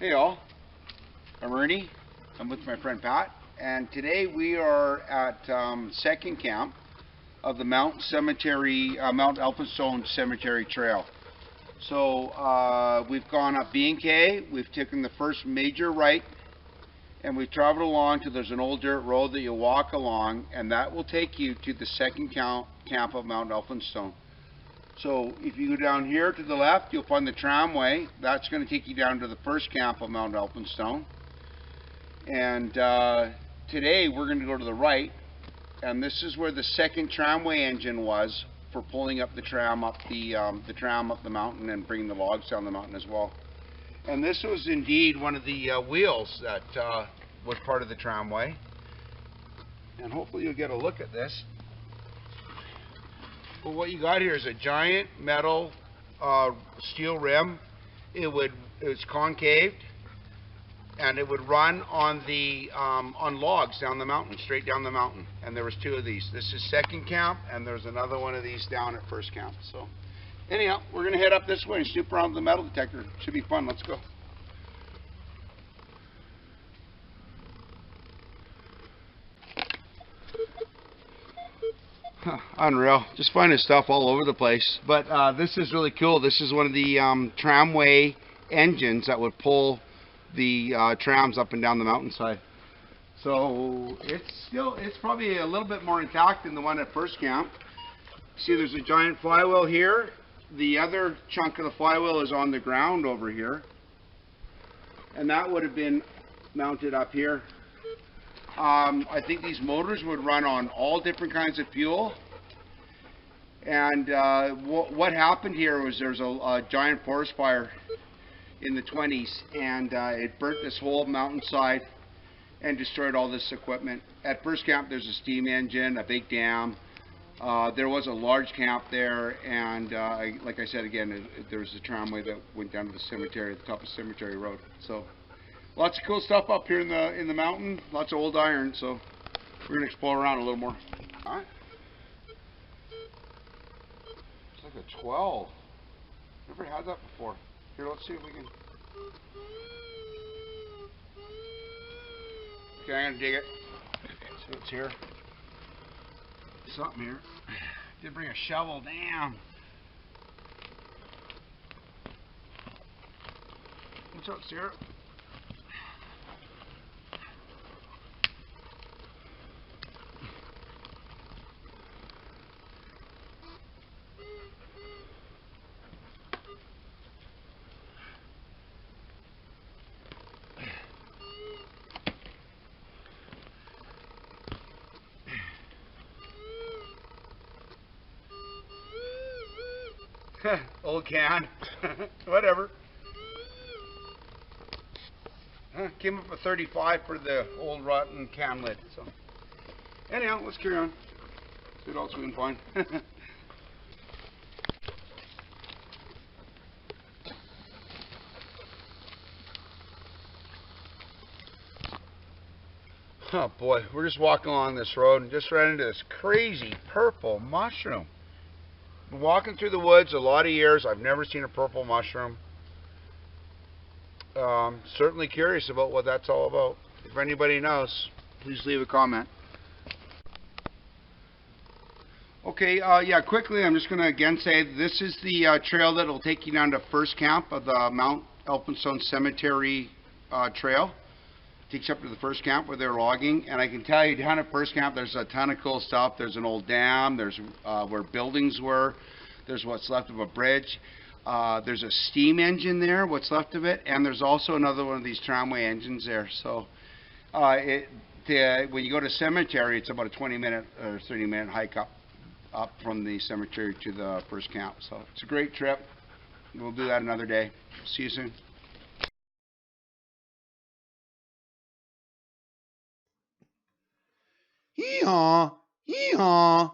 Hey all, I'm Ernie. I'm with my friend Pat, and today we are at second camp of the Mount Elphinstone Cemetery Trail. So we've gone up B&K, we've taken the first major right, and we've traveled along till there's an old dirt road that you walk along, and that will take you to the second camp of Mount Elphinstone. So if you go down here to the left, you'll find the tramway. That's going to take you down to the first camp of Mount Elphinstone. And today we're going to go to the right, and this is where the second tramway engine was for pulling up the tram up the mountain and bringing the logs down the mountain as well. And this was indeed one of the wheels that was part of the tramway. And hopefully you'll get a look at this. Well, what you got here is a giant metal steel rim. It's concaved, and it would run on logs down the mountain, straight down the mountain. And there was two of these. This is second camp, and there's another one of these down at first camp. So anyhow, we're gonna head up this way and snoop around the metal detector. Should be fun. Let's go. Unreal. Just finding stuff all over the place. But this is really cool. This is one of the tramway engines that would pull the trams up and down the mountainside. So it's probably a little bit more intact than the one at first camp. See, there's a giant flywheel here. The other chunk of the flywheel is on the ground over here. And that would have been mounted up here. I think these motors would run on all different kinds of fuel. And what happened here was there's a giant forest fire in the 20s, and it burnt this whole mountainside and destroyed all this equipment. At first camp there's a steam engine, a big dam. There was a large camp there, and like I said again, there was a tramway that went down to the cemetery, at the top of Cemetery Road. So lots of cool stuff up here in the mountain. Lots of old iron, so we're gonna explore around a little more. All right. It's like a 12. Never had that before. Here, let's see if we can. Okay, I'm gonna dig it. See what's here. Something here. Did bring a shovel. Damn. What's up, Sarah? Old can. Whatever. Came up with 35 for the old rotten can lid. So anyhow, let's carry on. See what else we can find. Oh boy, we're just walking along this road and just ran into this crazy purple mushroom. Been walking through the woods a lot of years. I've never seen a purple mushroom. Certainly curious about what that's all about. If anybody knows, please leave a comment. Okay, yeah, quickly, I'm just going to again say this is the trail that will take you down to first camp of the Mount Elphinstone Cemetery Trail. Takes you up to the first camp where they're logging, and I can tell you down at first camp there's a ton of cool stuff. There's an old dam, there's where buildings were, there's what's left of a bridge, there's a steam engine there, what's left of it, and there's also another one of these tramway engines there. So when you go to cemetery, it's about a 20-minute or 30-minute hike up from the cemetery to the first camp. So it's a great trip. We'll do that another day. See you soon. Hee-haw, hee-haw.